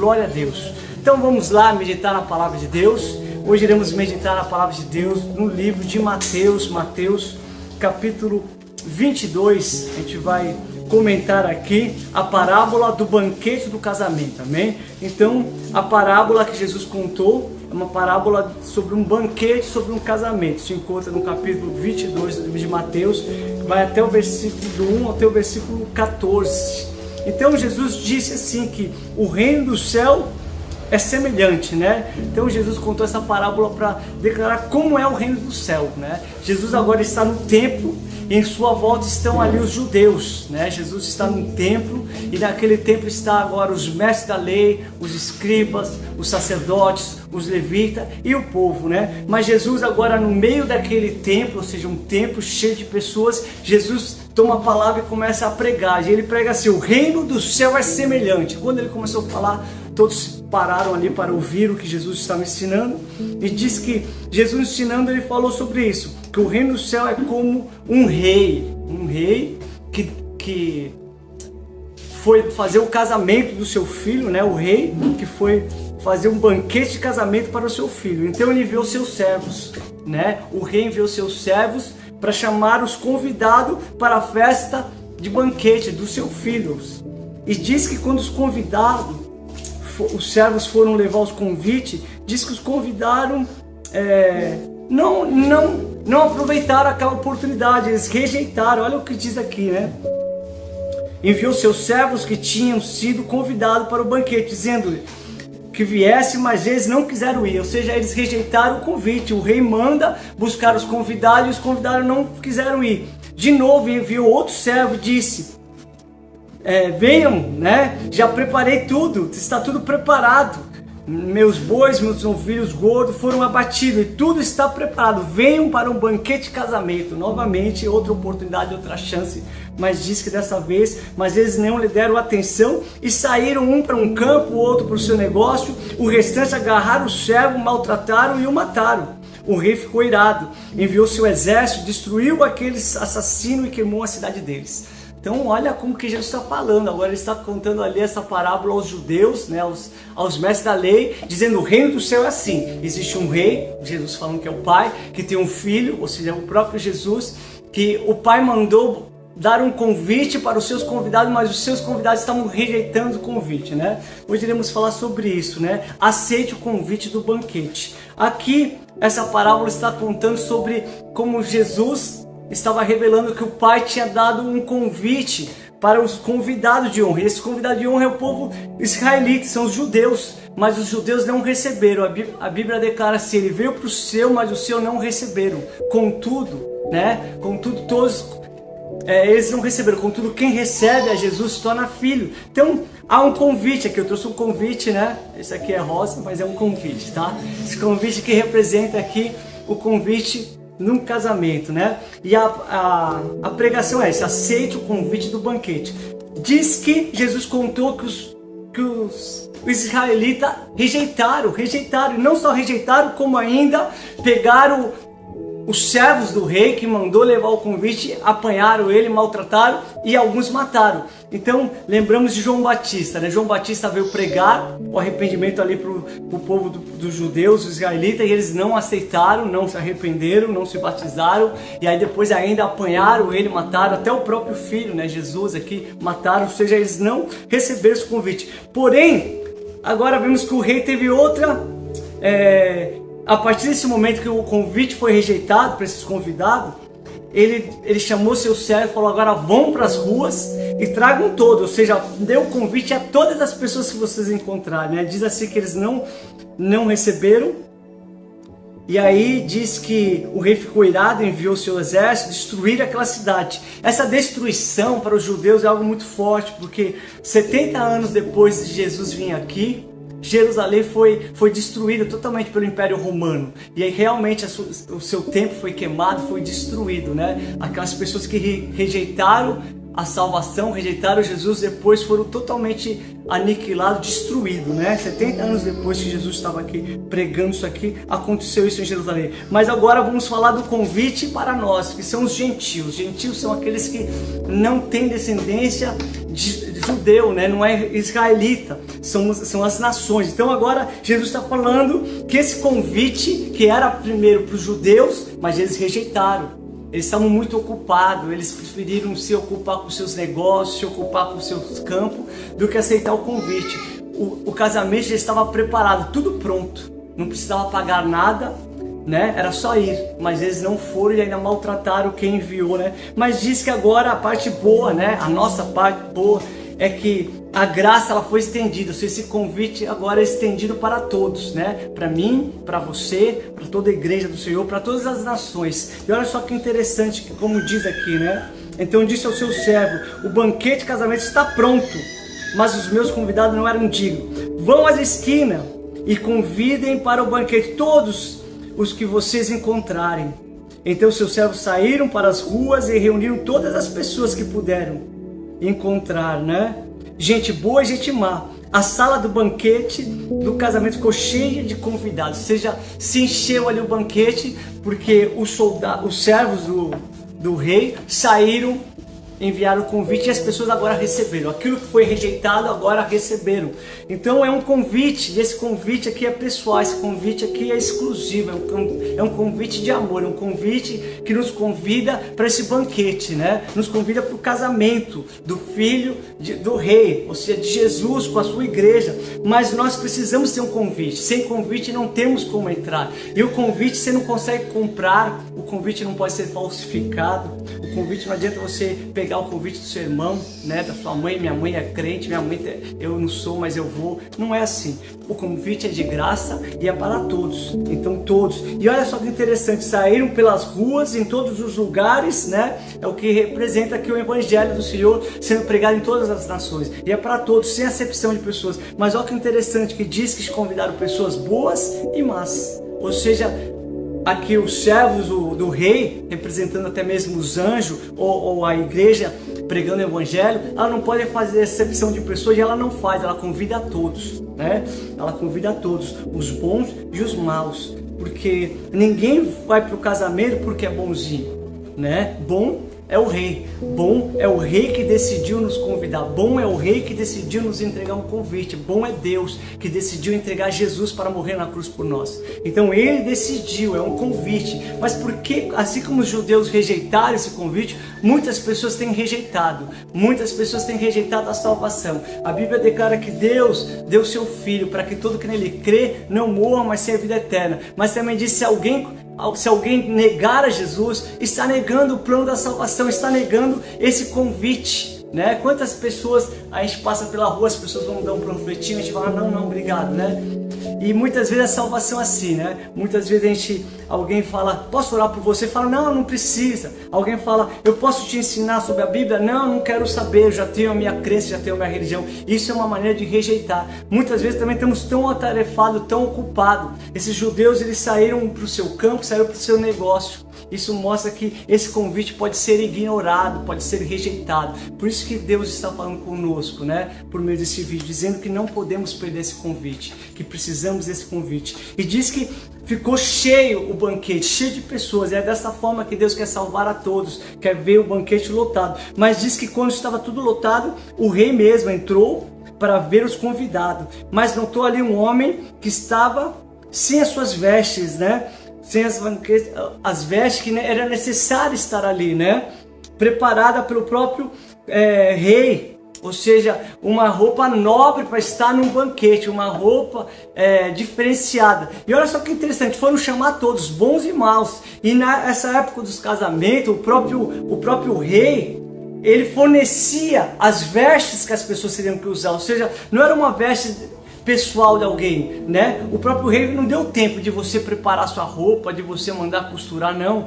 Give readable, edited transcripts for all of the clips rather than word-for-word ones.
glória a Deus. Então vamos lá meditar na palavra de Deus. Hoje iremos meditar na palavra de Deus no livro de Mateus, capítulo 22. A gente vai comentar aqui a parábola do banquete do casamento, amém? Então, a parábola que Jesus contou é uma parábola sobre um banquete, sobre um casamento. Se encontra no capítulo 22 do livro de Mateus, vai até o versículo do 1 até o versículo 14. Então, Jesus disse assim que o reino do céu é semelhante, né? Então Jesus contou essa parábola para declarar como é o reino do céu, né? Jesus agora está no templo e em sua volta estão ali os judeus, né? Jesus está no templo e naquele templo está agora os mestres da lei, os escribas, os sacerdotes, os levitas e o povo, né? Mas Jesus agora no meio daquele templo, ou seja, um templo cheio de pessoas, Jesus toma a palavra e começa a pregar. E ele prega assim: o reino do céu é semelhante. Quando ele começou a falar, todos pararam ali para ouvir o que Jesus estava ensinando. E diz que Jesus ensinando, ele falou sobre isso, que o reino do céu é como um rei que foi fazer o casamento do seu filho, né? O rei que foi fazer um banquete de casamento para o seu filho. Então ele enviou seus servos, né? O rei enviou seus servos para chamar os convidados para a festa de banquete do seu filho. E diz que quando os convidados, os servos foram levar os convites, diz que os convidaram, não aproveitaram aquela oportunidade, eles rejeitaram. Olha o que diz aqui, né? Enviou seus servos que tinham sido convidados para o banquete, dizendo que viesse, mas eles não quiseram ir, ou seja, eles rejeitaram o convite. O rei manda buscar os convidados e os convidados não quiseram ir. De novo enviou outro servo e disse: venham, né? Já preparei tudo, está tudo preparado. Meus bois, meus novilhos gordos foram abatidos e tudo está preparado. Venham para um banquete de casamento. Novamente, outra oportunidade, outra chance. Mas diz que dessa vez, mas eles não lhe deram atenção e saíram, um para um campo, o outro para o seu negócio. O restante agarraram o servo, maltrataram e o mataram. O rei ficou irado, enviou seu exército, destruiu aqueles assassinos e queimou a cidade deles. Então olha como que Jesus está falando. Agora ele está contando ali essa parábola aos judeus, né, aos mestres da lei, dizendo: o reino do céu é assim. Existe um rei, Jesus falando que é o pai, que tem um filho, ou seja, o próprio Jesus, que o pai mandou dar um convite para os seus convidados, mas os seus convidados estavam rejeitando o convite, né? Hoje iremos falar sobre isso, né? Aceite o convite do banquete. Aqui, essa parábola está contando sobre como Jesus estava revelando que o pai tinha dado um convite para os convidados de honra. E esse convidado de honra é o povo israelita, são os judeus, mas os judeus não receberam. A Bíblia declara assim: ele veio para o seu, mas os seus não receberam. Contudo, né? Contudo, todos eles não receberam. Contudo, quem recebe a Jesus se torna filho. Então há um convite aqui. Eu trouxe um convite, né? Esse aqui é rosa, mas é um convite, tá? Esse convite que representa aqui o convite num casamento, né? E a pregação é essa: aceite o convite do banquete. Diz que Jesus contou que os israelitas rejeitaram, e não só rejeitaram, como ainda pegaram os servos do rei que mandou levar o convite, apanharam ele, maltrataram e alguns mataram. Então lembramos de João Batista, né? João Batista veio pregar o arrependimento ali para o povo dos judeus, os israelitas, e eles não aceitaram, não se arrependeram, não se batizaram, e aí depois ainda apanharam ele, mataram até o próprio filho, né? Jesus aqui, mataram, ou seja, eles não receberam esse convite. Porém, agora vemos que o rei teve outra... A partir desse momento que o convite foi rejeitado para esses convidados, ele chamou seu servo e falou: agora vão para as ruas e tragam todos, ou seja, deu o convite a todas as pessoas que vocês encontrarem, né? Diz assim que eles não receberam. E aí diz que o rei ficou irado, enviou seu exército destruir aquela cidade. Essa destruição para os judeus é algo muito forte, porque 70 anos depois de Jesus vir aqui, Jerusalém foi destruída totalmente pelo Império Romano. E aí realmente o seu templo foi queimado, foi destruído, né? Aquelas pessoas que rejeitaram a salvação, rejeitaram Jesus, depois foram totalmente aniquilados, destruídos, né? 70 anos depois que Jesus estava aqui pregando isso aqui, aconteceu isso em Jerusalém. Mas agora vamos falar do convite para nós, que são os gentios. Gentios são aqueles que não têm descendência judeu, né? Não é israelita, são as nações. Então agora Jesus está falando que esse convite, que era primeiro para os judeus, mas eles rejeitaram. Eles estavam muito ocupados, eles preferiram se ocupar com seus negócios, se ocupar com seus campos, do que aceitar o convite. O casamento já estava preparado, tudo pronto, não precisava pagar nada, né? Era só ir, mas eles não foram e ainda maltrataram quem enviou, né? Mas diz que agora a parte boa, né? A nossa parte boa é que a graça ela foi estendida, ou seja, esse convite agora é estendido para todos, né? Para mim, para você, para toda a igreja do Senhor, para todas as nações. E olha só que interessante, que como diz aqui, né? Então disse ao seu servo: o banquete de casamento está pronto, mas os meus convidados não eram dignos. Vão às esquinas e convidem para o banquete todos os que vocês encontrarem. Então seus servos saíram para as ruas e reuniram todas as pessoas que puderam encontrar, né? Gente boa e gente má. A sala do banquete do casamento ficou cheia de convidados, ou seja, se encheu ali o banquete, porque os servos do rei saíram, enviaram o convite e as pessoas agora receberam. Aquilo que foi rejeitado agora receberam. Então é um convite, e esse convite aqui é pessoal, esse convite aqui é exclusivo, é um convite de amor, é um convite que nos convida para esse banquete, né? Nos convida para o casamento do filho do rei, ou seja, de Jesus com a sua igreja. Mas nós precisamos ter um convite, sem convite não temos como entrar. E o convite você não consegue comprar, o convite não pode ser falsificado, o convite não adianta você pegar o convite do seu irmão, né, da sua mãe. Minha mãe é crente, minha mãe eu não sou, mas eu vou. Não é assim. O convite é de graça e é para todos. Então todos. E olha só que interessante, saíram pelas ruas em todos os lugares, né? É o que representa aqui o evangelho do Senhor sendo pregado em todas as nações. E é para todos, sem acepção de pessoas. Mas olha que interessante, que diz que convidaram pessoas boas e más. Ou seja, aqui os servos do rei, representando até mesmo os anjos ou a igreja pregando o evangelho, ela não pode fazer exceção de pessoas, e ela não faz, ela convida a todos, né? Ela convida a todos, os bons e os maus, porque ninguém vai para o casamento porque é bonzinho, né? Bom é o rei, bom é o rei que decidiu nos convidar, bom é o rei que decidiu nos entregar um convite, bom é Deus que decidiu entregar Jesus para morrer na cruz por nós. Então ele decidiu, é um convite. Mas porque, assim como os judeus rejeitaram esse convite, muitas pessoas têm rejeitado, a salvação. A Bíblia declara que Deus deu seu Filho para que todo que nele crê não morra, mas tenha vida eterna. Mas também diz: se alguém negar a Jesus, está negando o plano da salvação, está negando esse convite, né? Quantas pessoas a gente passa pela rua, as pessoas vão dar um panfletinho, a gente fala: não, obrigado, né? E muitas vezes a salvação é assim, né? Muitas vezes alguém fala: posso orar por você? Fala: não precisa. Alguém fala: eu posso te ensinar sobre a Bíblia? Não quero saber, eu já tenho a minha crença, já tenho a minha religião. Isso é uma maneira de rejeitar. Muitas vezes também estamos tão atarefados, tão ocupados. Esses judeus, eles saíram para o seu campo, saíram para o seu negócio. Isso mostra que esse convite pode ser ignorado, pode ser rejeitado. Por isso que Deus está falando conosco, né? Por meio desse vídeo, dizendo que não podemos perder esse convite, que precisamos desse convite. E diz que ficou cheio o banquete, cheio de pessoas. É dessa forma que Deus quer salvar a todos, quer ver o banquete lotado. Mas diz que quando estava tudo lotado, o rei mesmo entrou para ver os convidados. Mas notou ali um homem que estava sem as suas vestes, né? Sem as vestes que era necessário estar ali, né? Preparada pelo próprio rei, ou seja, uma roupa nobre para estar num banquete, uma roupa diferenciada. E olha só que interessante, foram chamar todos, bons e maus. E nessa época dos casamentos, o próprio rei, ele fornecia as vestes que as pessoas teriam que usar, ou seja, não era uma veste pessoal de alguém, né? O próprio rei não deu tempo de você preparar sua roupa, de você mandar costurar, não.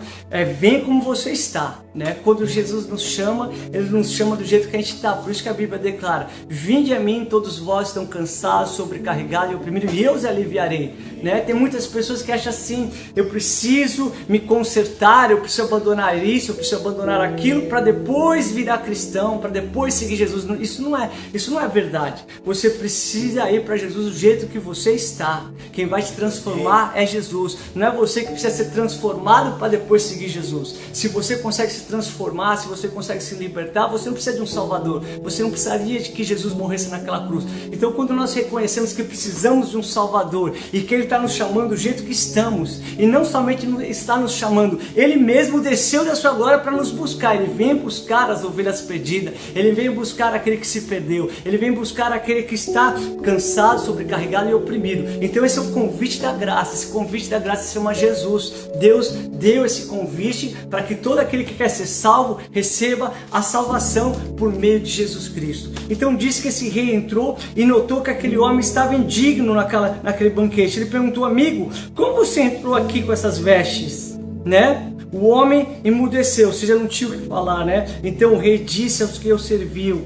Vem como você está, né? Quando Jesus nos chama, ele nos chama do jeito que a gente está. Por isso que a Bíblia declara: vinde a mim, todos vós estão cansados, sobrecarregados e oprimidos, e eu os aliviarei. né? Tem muitas pessoas que acham assim, eu preciso me consertar, eu preciso abandonar isso, eu preciso abandonar aquilo para depois virar cristão, para depois seguir Jesus. Isso não é verdade. Você precisa ir para Jesus do jeito que você está. Quem vai te transformar é Jesus. Não é você que precisa ser transformado para depois seguir Jesus. Se você consegue se transformar, se você consegue se libertar, você não precisa de um Salvador. Você não precisaria de que Jesus morresse naquela cruz. Então, quando nós reconhecemos que precisamos de um Salvador e que Ele está nos chamando do jeito que estamos, e não somente está nos chamando, Ele mesmo desceu da sua glória para nos buscar. Ele vem buscar as ovelhas perdidas, Ele vem buscar aquele que se perdeu, Ele vem buscar aquele que está cansado, sobrecarregado e oprimido. Então esse é o convite da graça. Esse convite da graça se chama Jesus. Deus deu esse convite para que todo aquele que quer ser salvo receba a salvação por meio de Jesus Cristo. Então diz que esse rei entrou e notou que aquele homem estava indigno naquele banquete. Ele perguntou: amigo, como você entrou aqui com essas vestes, né? O homem emudeceu, ou seja, não tinha o que falar, né? Então o rei disse aos que o serviam: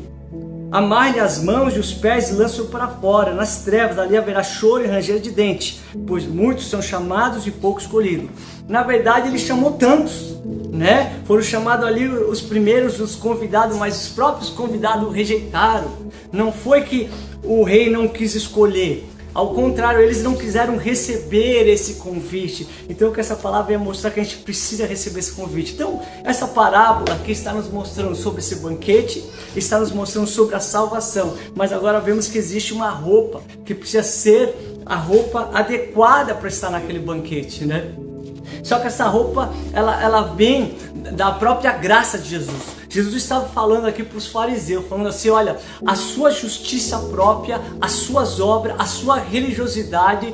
amarre as mãos e os pés e lance-o para fora, nas trevas, ali haverá choro e ranger de dente, pois muitos são chamados e poucos escolhidos. Na verdade, ele chamou tantos, né? Foram chamados ali os primeiros, os convidados, mas os próprios convidados rejeitaram. Não foi que o rei não quis escolher. Ao contrário, eles não quiseram receber esse convite. Então, que essa palavra vai mostrar que a gente precisa receber esse convite. Então, essa parábola aqui está nos mostrando sobre esse banquete, está nos mostrando sobre a salvação. Mas agora vemos que existe uma roupa que precisa ser a roupa adequada para estar naquele banquete, né? Só que essa roupa, ela vem da própria graça de Jesus. Jesus estava falando aqui para os fariseus, falando assim: olha, a sua justiça própria, as suas obras, a sua religiosidade,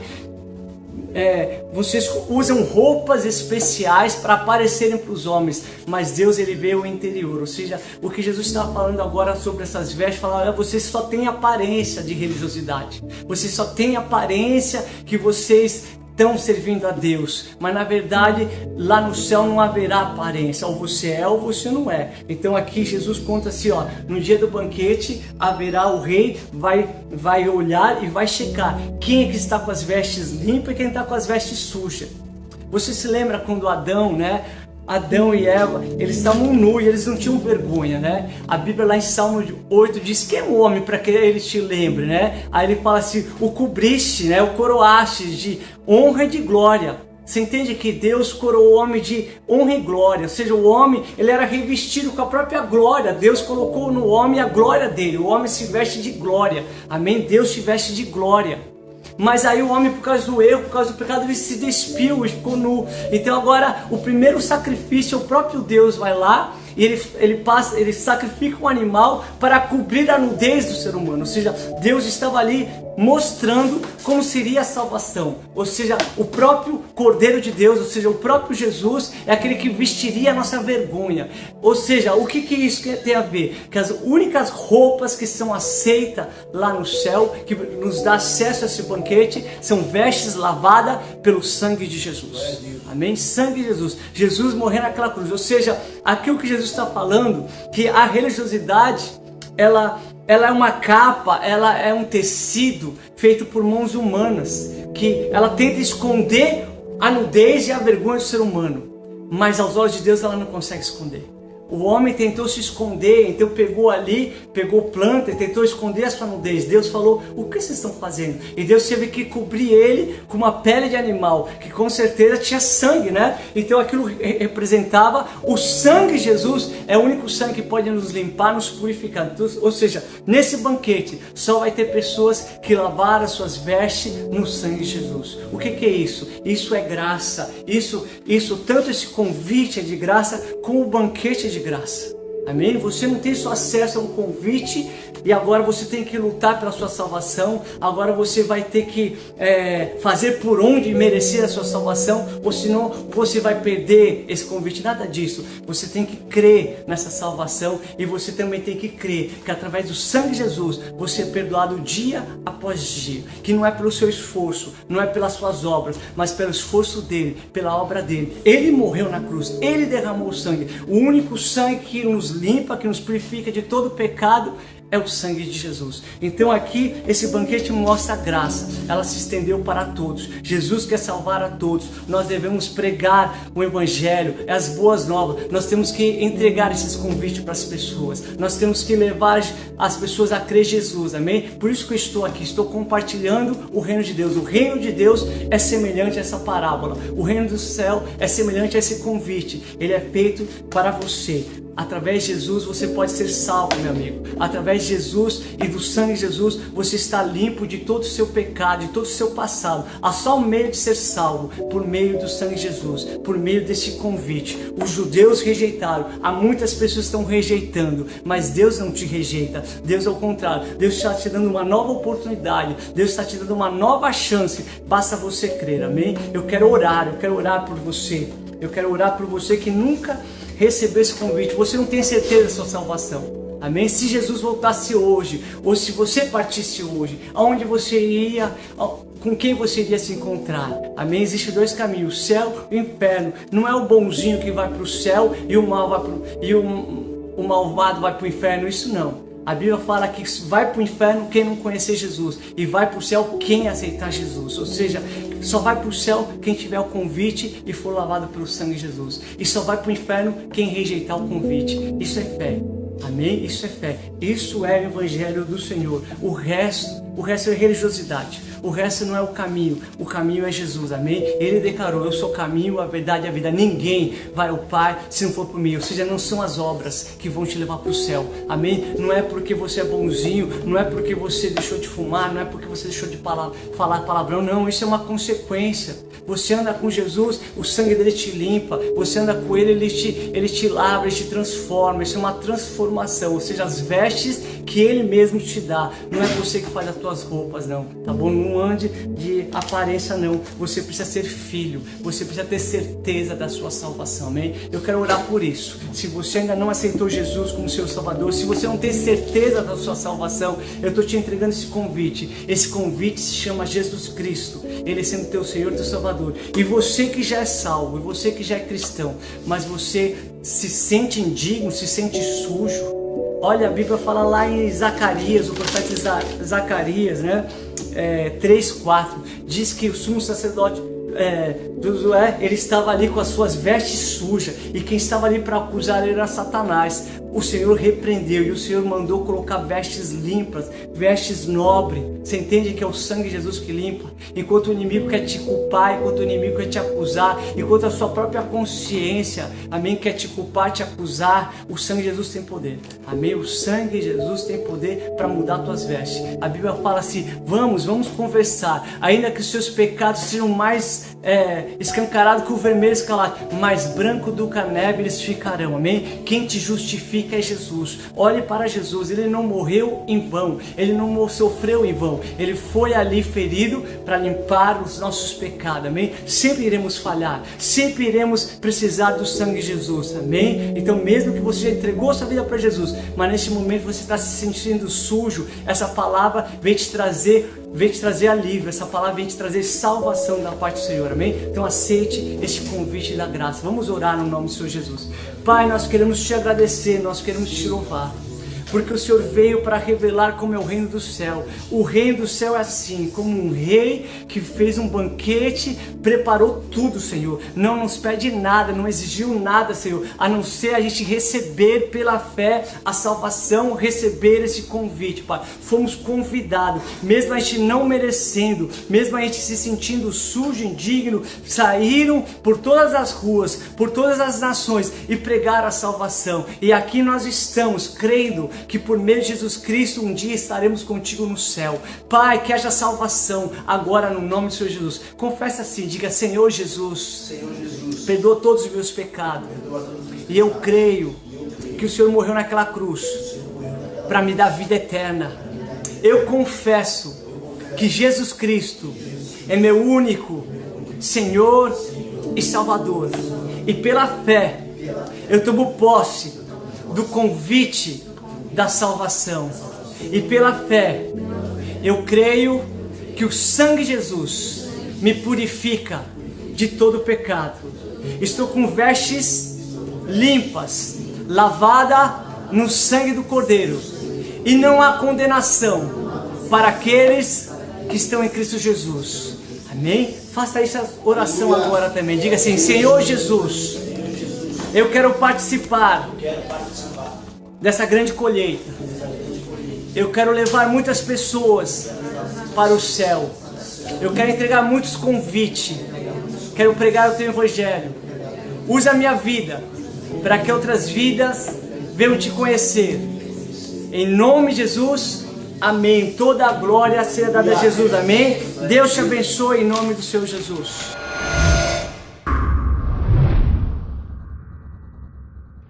vocês usam roupas especiais para aparecerem para os homens, mas Deus, ele vê o interior. Ou seja, o que Jesus está falando agora sobre essas vestes, falando: olha, vocês só têm aparência de religiosidade, vocês só têm aparência que vocês estão servindo a Deus, mas na verdade lá no céu não haverá aparência, ou você é ou você não é. Então aqui Jesus conta assim, ó, no dia do banquete haverá o rei, vai olhar e vai checar quem é que está com as vestes limpas e quem está com as vestes sujas. Você se lembra quando Adão, né? Adão e Eva, eles estavam nus e eles não tinham vergonha, né? A Bíblia lá em Salmo 8 diz: quem é o homem para que ele te lembre, né? Aí ele fala assim: o cobriste, né? O coroaste de honra e de glória. Você entende que Deus coroou o homem de honra e glória, ou seja, o homem, ele era revestido com a própria glória. Deus colocou no homem a glória dele, o homem se veste de glória, amém? Deus se veste de glória. Mas aí o homem, por causa do erro, por causa do pecado, ele se despiu e ficou nu. Então agora o primeiro sacrifício, o próprio Deus vai lá e ele sacrifica um animal para cobrir a nudez do ser humano. Ou seja, Deus estava ali mostrando como seria a salvação. Ou seja, o próprio Cordeiro de Deus, ou seja, o próprio Jesus é aquele que vestiria a nossa vergonha. Ou seja, o que isso tem a ver? Que as únicas roupas que são aceitas lá no céu, que nos dá acesso a esse banquete, são vestes lavadas pelo sangue de Jesus. Amém? Sangue de Jesus. Jesus morrendo naquela cruz. Ou seja, aqui o que Jesus está falando, que a religiosidade, ela é uma capa, ela é um tecido feito por mãos humanas, que ela tenta esconder a nudez e a vergonha do ser humano, mas aos olhos de Deus ela não consegue esconder. O homem tentou se esconder, então pegou planta e tentou esconder a sua nudez. Deus falou: o que vocês estão fazendo? E Deus teve que cobrir ele com uma pele de animal, que com certeza tinha sangue, né? Então aquilo representava o sangue de Jesus, é o único sangue que pode nos limpar, nos purificar. Então, ou seja, nesse banquete só vai ter pessoas que lavaram as suas vestes no sangue de Jesus. O que é isso? Isso é graça. Isso tanto esse convite é de graça, como o banquete é de graça. Amém? Você não tem só acesso a um convite e agora você tem que lutar pela sua salvação. Agora você vai ter que fazer por onde merecer a sua salvação, ou senão você vai perder esse convite. Nada disso. Você tem que crer nessa salvação e você também tem que crer que através do sangue de Jesus você é perdoado dia após dia. Que não é pelo seu esforço, não é pelas suas obras, mas pelo esforço dele, pela obra dele. Ele morreu na cruz, ele derramou o sangue. O único sangue que nos limpa, que nos purifica de todo pecado, é o sangue de Jesus. Então aqui esse banquete mostra a graça, ela se estendeu para todos. Jesus quer salvar a todos. Nós devemos pregar o evangelho, as boas novas. Nós temos que entregar esses convites para as pessoas. Nós temos que levar as pessoas a crer em Jesus, amém? Por isso que eu estou aqui, estou compartilhando o reino de Deus. O reino de Deus é semelhante a essa parábola. O reino do céu é semelhante a esse convite. Ele é feito para você. Através de Jesus você pode ser salvo, meu amigo. Através de Jesus e do sangue de Jesus você está limpo de todo o seu pecado, de todo o seu passado. Há só um meio de ser salvo, por meio do sangue de Jesus, por meio desse convite. Os judeus rejeitaram, há muitas pessoas que estão rejeitando, mas Deus não te rejeita. Deus ao contrário, Deus está te dando uma nova oportunidade, Deus está te dando uma nova chance. Basta você crer, amém? Eu quero orar por você. Eu quero orar por você que nunca recebeu esse convite. Você não tem certeza da sua salvação, amém? Se Jesus voltasse hoje, ou se você partisse hoje, aonde você iria, com quem você iria se encontrar, amém? Existem dois caminhos, o céu e o inferno. Não é o bonzinho que vai para o céu e o malvado vai para o inferno, isso não. A Bíblia fala que vai para o inferno quem não conhecer Jesus, e vai para o céu quem aceitar Jesus. Ou seja, só vai para o céu quem tiver o convite e for lavado pelo sangue de Jesus. E só vai para o inferno quem rejeitar o convite. Isso é fé. Amém? Isso é fé. Isso é o evangelho do Senhor. O resto é religiosidade. O resto não é o caminho é Jesus, amém? Ele declarou, eu sou o caminho, a verdade e a vida. Ninguém vai ao Pai se não for por mim. Ou seja, não são as obras que vão te levar para o céu, amém? Não é porque você é bonzinho, não é porque você deixou de fumar, não é porque você deixou de falar palavrão, não, isso é uma consequência. Você anda com Jesus, o sangue dele te limpa. Você anda com ele, ele te lava, ele te transforma. Isso é uma transformação, ou seja, as vestes que ele mesmo te dá. Não é você que faz as tuas roupas, não, tá bom? Não ande de aparência, não. Você precisa ser filho, você precisa ter certeza da sua salvação, amém? Eu quero orar por isso. Se você ainda não aceitou Jesus como seu Salvador, se você não tem certeza da sua salvação, eu estou te entregando esse convite. Esse convite se chama Jesus Cristo. Ele sendo teu Senhor, teu Salvador. E você que já é salvo, e você que já é cristão, mas você se sente indigno, se sente sujo. Olha, a Bíblia fala lá em Zacarias, o profeta Zacarias, né? 3:4, diz que o sumo sacerdote Josué, ele estava ali com as suas vestes sujas, e quem estava ali para acusar ele era Satanás. O Senhor repreendeu e o Senhor mandou colocar vestes limpas, vestes nobres. Você entende que é o sangue de Jesus que limpa? Enquanto o inimigo quer te culpar, enquanto o inimigo quer te acusar, enquanto a sua própria consciência, amém, quer te culpar, te acusar, o sangue de Jesus tem poder, amém? O sangue de Jesus tem poder para mudar tuas vestes. A Bíblia fala assim, vamos conversar, ainda que os seus pecados sejam mais escancarados que o vermelho escarlate, mais branco do que a neve eles ficarão, amém? Quem te justifica é Jesus. Olhe para Jesus, ele não morreu em vão, ele não sofreu em vão, ele foi ali ferido para limpar os nossos pecados, amém? Sempre iremos falhar, sempre iremos precisar do sangue de Jesus, amém? Então mesmo que você já entregou sua vida para Jesus, mas neste momento você está se sentindo sujo, essa palavra vem te trazer alívio, essa palavra vem te trazer salvação da parte do Senhor, amém? Então aceite este convite da graça. Vamos orar no nome do Senhor Jesus. Pai, nós queremos te agradecer, nós queremos te louvar, porque o Senhor veio para revelar como é o reino do céu. O reino do céu é assim, como um rei que fez um banquete, preparou tudo, Senhor. Não nos pede nada, não exigiu nada, Senhor, a não ser a gente receber pela fé a salvação, receber esse convite, Pai. Fomos convidados, mesmo a gente não merecendo, mesmo a gente se sentindo sujo, indigno, saíram por todas as ruas, por todas as nações e pregaram a salvação. E aqui nós estamos crendo que por meio de Jesus Cristo um dia estaremos contigo no céu. Pai, que haja salvação agora no nome do Senhor Jesus. Confessa assim, diga, Senhor Jesus, perdoa todos os meus pecados, e eu creio que o Senhor morreu naquela cruz para me dar vida eterna. Eu confesso que Jesus Cristo é meu único Senhor e Salvador, e pela fé eu tomo posse do convite da salvação, e pela fé eu creio que o sangue de Jesus me purifica de todo pecado. Estou com vestes limpas, lavada no sangue do Cordeiro, e não há condenação para aqueles que estão em Cristo Jesus. Amém? Faça essa oração agora também. Diga assim: Senhor Jesus, eu quero participar dessa grande colheita. Eu quero levar muitas pessoas para o céu. Eu quero entregar muitos convites. Quero pregar o teu evangelho. Usa a minha vida para que outras vidas venham te conhecer. Em nome de Jesus, amém. Toda a glória seja dada a Jesus, amém. Deus te abençoe em nome do Senhor Jesus.